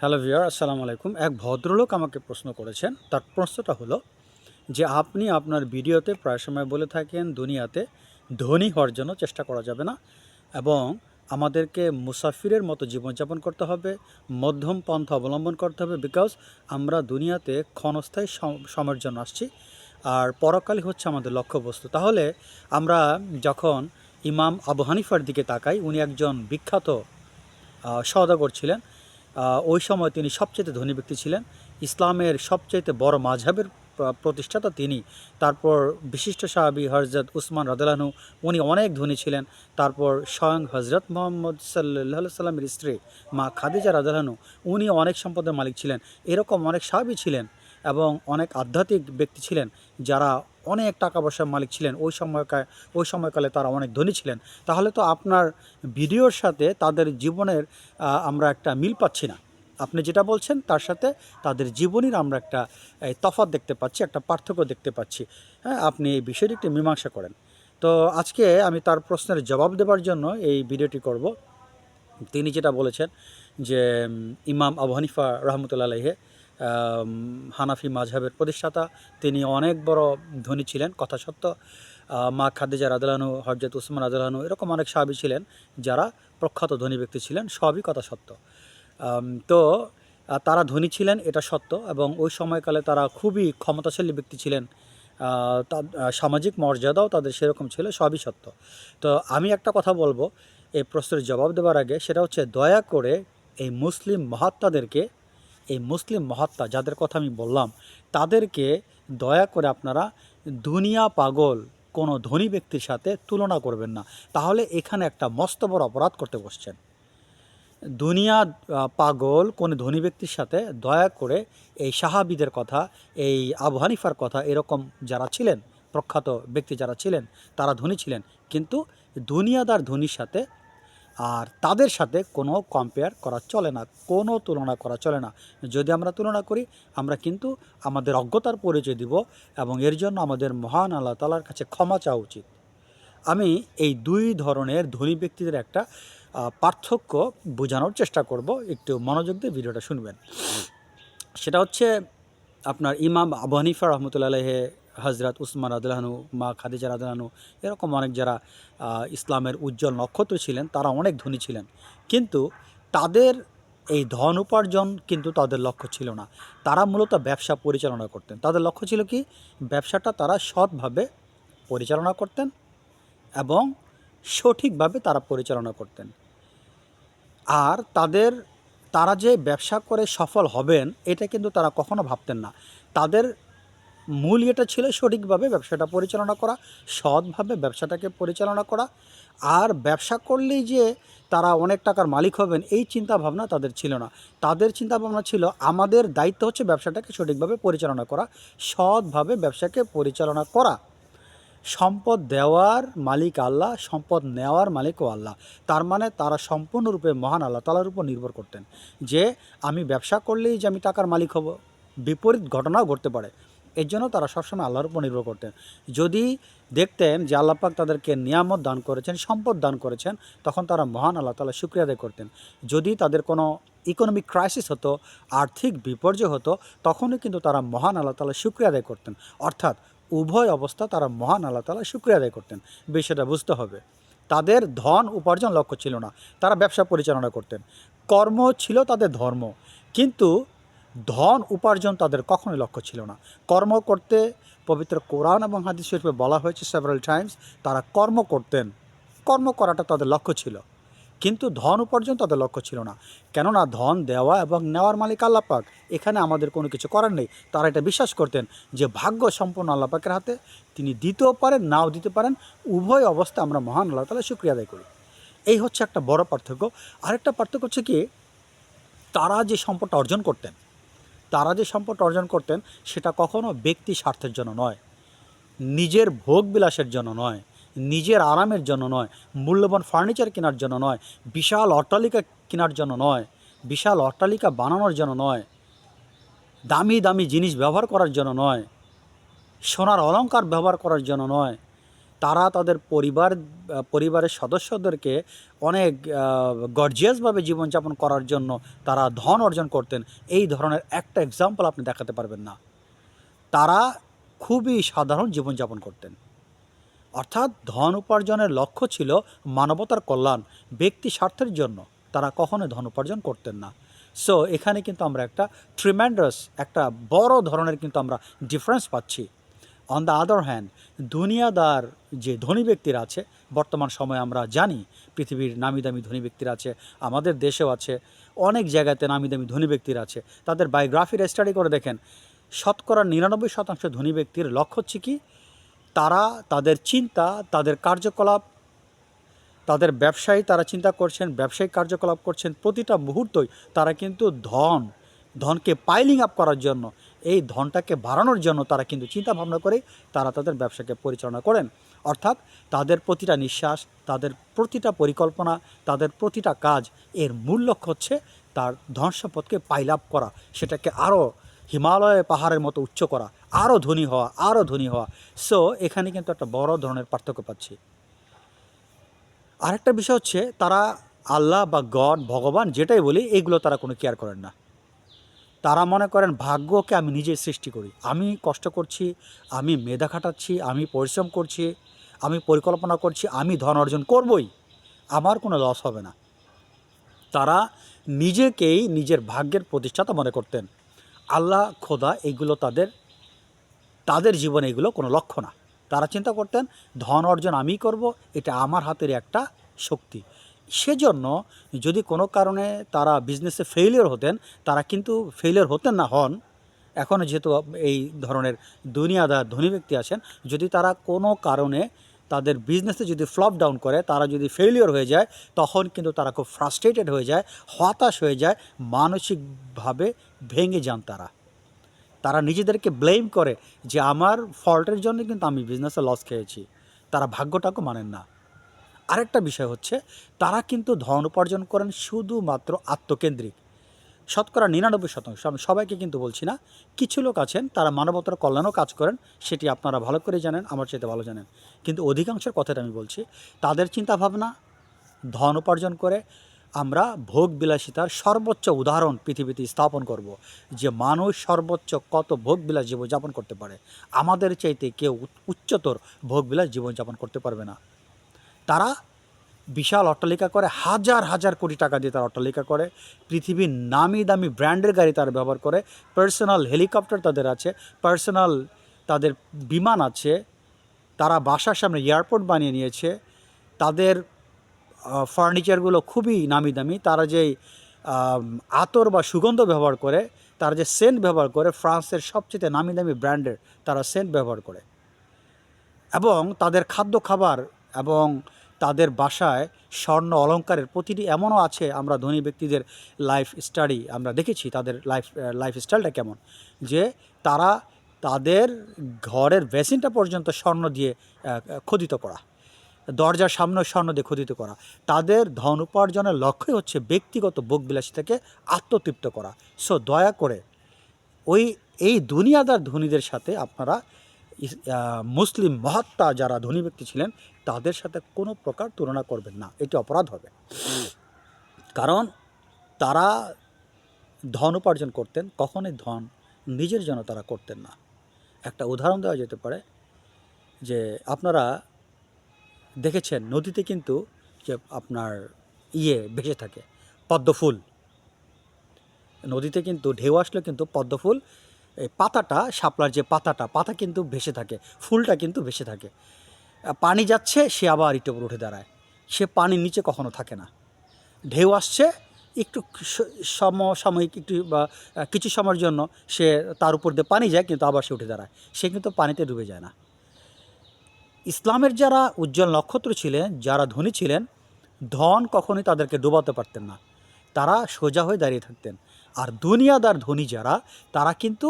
Hello viewer, আসসালামু আলাইকুম। এক ভদ্রলোক আমাকে প্রশ্ন করেছেন। তার প্রশ্নটা হলো যে আপনি আপনার ভিডিওতে প্রায় সময় বলে থাকেন দুনিয়াতে ধনী হওয়ার জন্য চেষ্টা করা যাবে না এবং আমাদেরকে মুসাফিরের মতো জীবনযাপন করতে হবে, মধ্যম পন্থা অবলম্বন করতে হবে, বিকজ আমরা দুনিয়াতে ক্ষণস্থায়ী সময়ের জন্য আসছি আর পরকালই হচ্ছে আমাদের লক্ষ্যবস্তু। তাহলে আমরা যখন ইমাম আবু হানিফার দিকে তাকাই, উনি একজন বিখ্যাত সওদাগর ছিলেন। ওই সময় তিনি সবচেয়ে ধনী ব্যক্তি ছিলেন। ইসলামের সবচাইতে বড় মাযহাবের প্রতিষ্ঠাতা তিনি। তারপর বিশিষ্ট সাহাবী হযরত উসমান রাদিয়াল্লাহু আনহু, উনি অনেক ধনী ছিলেন। তারপর স্বয়ং হযরত মুহাম্মদ সাল্লাল্লাহু আলাইহি সাল্লামের স্ত্রী মা খাদিজা রাদিয়াল্লাহু আনহা, উনি অনেক সম্পদের মালিক ছিলেন। এরকম অনেক সাহাবী ছিলেন এবং অনেক আধ্যাত্মিক ব্যক্তি ছিলেন যারা অনেক টাকা পয়সার মালিক ছিলেন। ওই সময়কালে তারা অনেক ধনী ছিলেন। তাহলে তো আপনার ভিডিওর সাথে তাদের জীবনের আমরা একটা মিল পাচ্ছি না। আপনি যেটা বলছেন তার সাথে তাদের জীবনের আমরা একটা তফাৎ দেখতে পাচ্ছি, একটা পার্থক্য দেখতে পাচ্ছি। হ্যাঁ, আপনি এই বিষয়টি একটু মীমাংসা করেন। তো আজকে আমি তার প্রশ্নের জবাব দেওয়ার জন্য এই ভিডিওটি করব। তিনি যেটা বলেছেন যে ইমাম আবু হানিফা রহমতুল্লাহ আলাইহি হানাফি মাযহাবের প্রতিষ্ঠাতা, তিনি অনেক বড় ধনী ছিলেন, কথা সত্য। মা খাদিজা রাদিয়াল্লাহু আনহু, হযরত উসমান রাদিয়াল্লাহু আনহু, এরকম অনেক সাহাবী ছিলেন যারা প্রখ্যাত ধনী ব্যক্তি ছিলেন, সবই কথা সত্য। তো তারা ধনী ছিলেন, এটা সত্য, এবং ওই সময়কালে তারা খুবই ক্ষমতাশালী ব্যক্তি ছিলেন। সামাজিক মর্যাদাও তাদের সেরকম ছিল, সবই সত্য। তো আমি একটা কথা বলবো এই প্রশ্নের জবাব দেওয়ার আগে, সেটা হচ্ছে দয়া করে এই মুসলিম মহাত্মা যাদের কথা আমি বললাম, তাদেরকে দয়া করে আপনারা দুনিয়া পাগল কোনো ধনী ব্যক্তির সাথে তুলনা করবেন না। তাহলে এখানে একটা মস্ত বড় অপরাধ করতে বসছেন। দুনিয়া পাগল কোনো ধনী ব্যক্তির সাথে দয়া করে এই সাহাবীদের কথা, এই আবু হানিফার কথা, এরকম যারা ছিলেন প্রখ্যাত ব্যক্তি যারা ছিলেন, তারা ধনী ছিলেন, কিন্তু দুনিয়াদার ধনীর সাথে আর তাদের সাথে কোনো কম্পেয়ার করা চলে না, কোনো তুলনা করা চলে না। যদি আমরা তুলনা করি, আমরা কিন্তু আমাদের অজ্ঞতার পরিচয় দিব এবং এর জন্য আমাদের মহান আল্লাহ তাআলার কাছে ক্ষমা চাওয়া উচিত। আমি এই দুই ধরনের ধনী ব্যক্তিদের একটা পার্থক্য বোঝানোর চেষ্টা করব। একটু মনোযোগ দিয়ে ভিডিওটা শুনবেন। সেটা হচ্ছে আপনার ইমাম আবু হানিফা রহমতুল্লাহ আলাইহি, হযরত উসমান রাদিয়াল্লাহু আনহু, মা খাদিজা রাদিয়াল্লাহু আনহু, এরকম অনেক যারা ইসলামের উজ্জ্বল নক্ষত্র ছিলেন, তারা অনেক ধনী ছিলেন। কিন্তু তাদের এই ধন উপার্জন কিন্তু তাদের লক্ষ্য ছিল না। তারা মূলত ব্যবসা পরিচালনা করতেন। তাদের লক্ষ্য ছিল কি? ব্যবসাটা তারা সৎভাবে পরিচালনা করতেন এবং সঠিকভাবে তারা পরিচালনা করতেন। আর তারা যে ব্যবসা করে সফল হবেন, এটা কিন্তু তারা কখনো ভাবতেন না। তাদের মূল এটা ছিল সঠিকভাবে ব্যবসাটা পরিচালনা করা, সৎভাবে ব্যবসাটাকে পরিচালনা করা। আর ব্যবসা করলেই যে তারা অনেক টাকার মালিক হবেন, এই চিন্তাভাবনা তাদের ছিল না। তাদের চিন্তাভাবনা ছিল, আমাদের দায়িত্ব হচ্ছে ব্যবসাটাকে সঠিকভাবে পরিচালনা করা, সৎভাবে ব্যবসাকে পরিচালনা করা। সম্পদ দেওয়ার মালিক আল্লাহ, সম্পদ নেওয়ার মালিকও আল্লাহ। তার মানে তারা সম্পূর্ণরূপে মহান আল্লাহ তাআলার উপর নির্ভর করতেন যে আমি ব্যবসা করলেই যে আমি টাকার মালিক হব, বিপরীত ঘটনাও ঘটতে পারে। এর জন্য তারা সবসময় আল্লাহর উপর নির্ভর করতেন। যদি দেখতেন যে আল্লাহ পাক তাদেরকে নিয়ামত দান করেছেন, সম্পদ দান করেছেন, তখন তারা মহান আল্লাহ তাআলার শুকরিয়া আদায় করতেন। যদি তাদের কোনো ইকোনমিক ক্রাইসিস হতো, আর্থিক বিপর্যয় হতো, তখনও কিন্তু তারা মহান আল্লাহ তাআলার শুকরিয়া আদায় করতেন। অর্থাৎ উভয় অবস্থা তারা মহান আল্লাহ তাআলার শুকরিয়া আদায় করতেন। বিষয়টা বুঝতে হবে। তাদের ধন উপার্জন লক্ষ্য ছিল না, তারা ব্যবসা পরিচালনা করতেন। কর্ম ছিল তাদের ধর্ম, কিন্তু ধন উপার্জন তাদের কখনোই লক্ষ্য ছিল না। কর্ম করতে পবিত্র কোরআন এবং হাদিস শরীফে বলা হয়েছে সেভারাল টাইমস, তারা কর্ম করতেন। কর্ম করাটা তাদের লক্ষ্য ছিল, কিন্তু ধন উপার্জন তাদের লক্ষ্য ছিল না। কেননা ধন দেওয়া এবং নেওয়ার মালিক আল্লাহ পাক, এখানে আমাদের কোনো কিছু করার নেই। তারা এটা বিশ্বাস করতেন যে ভাগ্য সম্পূর্ণ আল্লাহ পাকের হাতে, তিনি দিতেও পারেন, নাও দিতে পারেন। উভয় অবস্থা আমরা মহান আল্লাহ তাআলার শুকরিয়া আদায় করি। এই হচ্ছে একটা বড় পার্থক্য। আরেকটা পার্থক্য হচ্ছে কি, তারা যে সম্পদটা অর্জন করতেন সেটা কখনো ব্যক্তি স্বার্থের জন্য নয়, নিজের ভোগ বিলাসের জন্য নয়, নিজের আরামের জন্য নয়, মূল্যবান ফার্নিচার কেনার জন্য নয়, বিশাল অট্টালিকা কেনার জন্য নয়, বিশাল অট্টালিকা বানানোর জন্য নয়, দামি দামি জিনিস ব্যবহার করার জন্য নয়, সোনার অলংকার ব্যবহার করার জন্য নয়, তারা তাদের পরিবারের সদস্যদেরকে অনেক গর্জিয়াসভাবে জীবনযাপন করার জন্য তারা ধন অর্জন করতেন, এই ধরনের একটা এক্সাম্পল আপনি দেখাতে পারবেন না। তারা খুবই সাধারণ জীবনযাপন করতেন। অর্থাৎ ধন উপার্জনের লক্ষ্য ছিল মানবতার কল্যাণ, ব্যক্তি স্বার্থের জন্য তারা কখনোই ধন উপার্জন করতেন না। সো এখানে কিন্তু আমরা একটা ট্রিমেন্ডাস, একটা বড় ধরনের কিন্তু আমরা ডিফারেন্স পাচ্ছি। অন দ্য আদার হ্যান্ড, দুনিয়াদার যে ধনী ব্যক্তিরা আছে, বর্তমান সময়ে আমরা জানি পৃথিবীর নামি দামি ধনী ব্যক্তিরা আছে, আমাদের দেশেও আছে, অনেক জায়গাতে নামি দামি ধনী ব্যক্তিরা আছে। তাদের বায়োগ্রাফির স্টাডি করে দেখেন, শতকরা 99% ধনী ব্যক্তির লক্ষ্য হচ্ছে কি, তারা তাদের চিন্তা, তাদের কার্যকলাপ, তাদের ব্যবসায়ী তারা চিন্তা করছেন, ব্যবসায়িক কার্যকলাপ করছেন, প্রতিটা মুহূর্তই তারা কিন্তু ধনকে পাইলিং আপ করার জন্য, এই ধনটাকে বাড়ানোর জন্য তারা কিন্তু চিন্তা ভাবনা করে তারা তাদের ব্যবসাকে পরিচালনা করেন। অর্থাৎ তাদের প্রতিটা নিঃশ্বাস, তাদের প্রতিটা পরিকল্পনা, তাদের প্রতিটা কাজ, এর মূল লক্ষ্য হচ্ছে তার ধন সম্পদকে পাইল আপ করা, সেটাকে আরও হিমালয় পাহাড়ের মতো উচ্চ করা, আরও ধনী হওয়া, আরও ধনী হওয়া। সো এখানে কিন্তু একটা বড় ধরনের পার্থক্য পাচ্ছি। আরেকটা বিষয় হচ্ছে, তারা আল্লাহ বা গড, ভগবান যেটাই বলি, এগুলো তারা কোনো কেয়ার করেন না। তারা মনে করেন ভাগ্যকে আমি নিজে সৃষ্টি করি, আমি কষ্ট করছি, আমি মেধা খাটাচ্ছি, আমি পরিশ্রম করছি, আমি পরিকল্পনা করছি, আমি ধন অর্জন করবই, আমার কোনো লস হবে না। তারা নিজেকেই নিজের ভাগ্যের প্রতিষ্ঠাতা মনে করতেন। আল্লাহ, খোদা, এগুলো তাদের জীবনে এগুলো কোনো লক্ষ্য না। তারা চিন্তা করতেন ধন অর্জন আমিই করব, এটা আমার হাতের একটা শক্তি। সেজন্য যদি কোনো কারণে তারা বিজনেসে ফেইলিওর হতেন, তারা কিন্তু ফেইলিওর হতেন না, হন এখনও যেহেতু এই ধরনের দুনিয়াদার ধনী ব্যক্তি আছেন, যদি তারা কোনো কারণে তাদের বিজনেসে যদি ফ্লপ ডাউন করে, তারা যদি ফেইলিওর হয়ে যায়, তখন কিন্তু তারা খুব ফ্রাস্ট্রেটেড হয়ে যায়, হতাশ হয়ে যায়, মানসিকভাবে ভেঙে যান। তারা নিজেদেরকে ব্লেম করে যে আমার ফল্টের জন্য কিন্তু আমি বিজনেসে লস খেয়েছি। তারা ভাগ্যটাকে মানেন না। আরেকটা বিষয় হচ্ছে, তারা কিন্তু ধন উপার্জন করেন শুধুমাত্র আত্মকেন্দ্রিক। শতকরা 99%, আমি সবাইকে কিন্তু বলছি না, কিছু লোক আছেন তারা মানবতার কল্যাণও কাজ করেন, সেটি আপনারা ভালো করে জানেন, আমার চাইতে ভালো জানেন। কিন্তু অধিকাংশের কথাটা আমি বলছি, তাদের চিন্তাভাবনা ধন উপার্জন করে আমরা ভোগ বিলাসিতার সর্বোচ্চ উদাহরণ পৃথিবীতে স্থাপন করব, যে মানুষ সর্বোচ্চ কত ভোগবিলাস জীবনযাপন করতে পারে, আমাদের চাইতে কেউ উচ্চতর ভোগবিলাস জীবনযাপন করতে পারবে না। তারা বিশাল অট্টালিকা করে, হাজার হাজার কোটি টাকা দিয়ে তারা অট্টালিকা করে, পৃথিবীর নামি দামি ব্র্যান্ডের গাড়ি তারা ব্যবহার করে, পার্সোনাল হেলিকপ্টার তাদের আছে, পার্সোনাল তাদের বিমান আছে, তারা বাসার সামনে এয়ারপোর্ট বানিয়ে নিয়েছে, তাদের ফার্নিচারগুলো খুবই নামি দামি, তারা যেই আতর বা সুগন্ধ ব্যবহার করে, তারা যে সেন্ট ব্যবহার করে, ফ্রান্সের সবচেয়ে নামি দামি ব্র্যান্ডের তারা সেন্ট ব্যবহার করে, এবং তাদের খাদ্য খাবার এবং তাদের বাসায় স্বর্ণ অলংকারের প্রতিটি এমনও আছে, আমরা ধনী ব্যক্তিদের লাইফ স্টাইল আমরা দেখেছি, তাদের লাইফস্টাইলটা কেমন, যে তারা তাদের ঘরের বেসিনটা পর্যন্ত স্বর্ণ দিয়ে খোদিত করা, দরজার সামনে স্বর্ণ দিয়ে খোদিত করা। তাদের ধন উপার্জনের লক্ষ্যই হচ্ছে ব্যক্তিগত ভোগবিলাসিতাকে আত্মতৃপ্ত করা। সো দয়া করে এই দুনিয়াদার ধনীদের সাথে আপনারা মুসলিম মহাত্মা যারা ধনী ব্যক্তি ছিলেন তাদের সাথে কোনো প্রকার তুলনা করবেন না, এটি অপরাধ হবে। কারণ তারা ধন উপার্জন করতেন, কখনোই ধন নিজের জন্য তারা করতেন না। একটা উদাহরণ দেওয়া যেতে পারে, যে আপনারা দেখেছেন নদীতে কিন্তু যে আপনার ভেসে থাকে পদ্মফুল, নদীতে কিন্তু ঢেউ আসলে কিন্তু পদ্মফুল, এই পাতাটা, শাপলার যে পাতা কিন্তু ভেসে থাকে, ফুলটা কিন্তু ভেসে থাকে। পানি যাচ্ছে, সে আবার একটু উপর উঠে দাঁড়ায়, সে পানির নিচে কখনো থাকে না। ঢেউ আসছে, একটু সমসাময়িক একটু বা কিছু সময়ের জন্য সে তার উপর দিয়ে পানি যায়, কিন্তু আবার সে উঠে দাঁড়ায়, সে কিন্তু পানিতে ডুবে যায় না। ইসলামের যারা উজ্জ্বল নক্ষত্র ছিলেন, যারা ধনী ছিলেন, ধন কখনোই তাদেরকে ডুবাতে পারতেন না, তারা সোজা হয়ে দাঁড়িয়ে থাকতেন। আর দুনিয়াদার ধনী যারা, তারা কিন্তু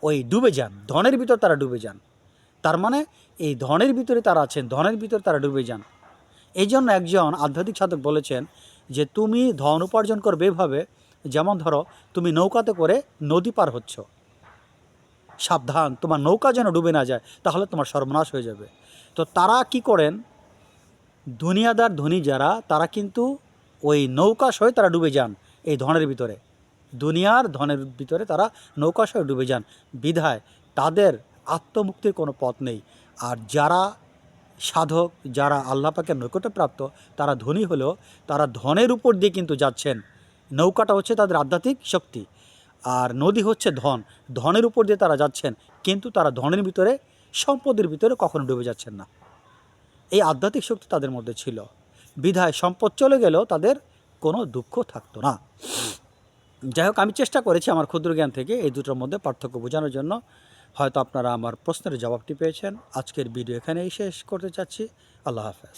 ওই ডুবে যান, ধনের ভিতর তারা ডুবে যান। তার মানে এই ধনের ভিতরে তারা আছেন, ধনের ভিতরে তারা ডুবে যান। এই জন্য একজন আধ্যাত্মিক সাধক বলেছেন যে তুমি ধন উপার্জন করবে এভাবে, যেমন ধরো তুমি নৌকাতে করে নদী পার হচ্ছ, সাবধান তোমার নৌকা যেন ডুবে না যায়, তাহলে তোমার সর্বনাশ হয়ে যাবে। তো তারা কি করেন, দুনিয়াদার ধনী যারা, তারা কিন্তু ওই নৌকা সহে তারা ডুবে যান এই ধনের ভিতরে, দুনিয়ার ধনের ভিতরে তারা নৌকা সহে ডুবে যান, বিধায় তাদের আত্মমুক্তির কোনো পথ নেই। আর যারা সাধক, যারা আল্লাহ পাকের নৈকট্যপ্রাপ্ত, তারা ধনী হলেও তারা ধনের উপর দিয়ে কিন্তু যাচ্ছেন। নৌকাটা হচ্ছে তাদের আধ্যাত্মিক শক্তি, আর নদী হচ্ছে ধন, ধনের উপর দিয়ে তারা যাচ্ছেন, কিন্তু তারা ধনের ভিতরে, সম্পদের ভিতরে কখনো ডুবে যাচ্ছেন না। এই আধ্যাত্মিক শক্তি তাদের মধ্যে ছিল, বিধায় সম্পদ চলে গেলেও তাদের কোনো দুঃখ থাকতো না। যাই হোক, আমি চেষ্টা করেছি আমার ক্ষুদ্র জ্ঞান থেকে এই দুটোর মধ্যে পার্থক্য বোঝানোর জন্য। হয়তো আপনারা আমার প্রশ্নের জবাবটি পেয়েছেন। আজকের ভিডিও এখানেই শেষ করতে চাচ্ছি। আল্লাহ হাফেজ।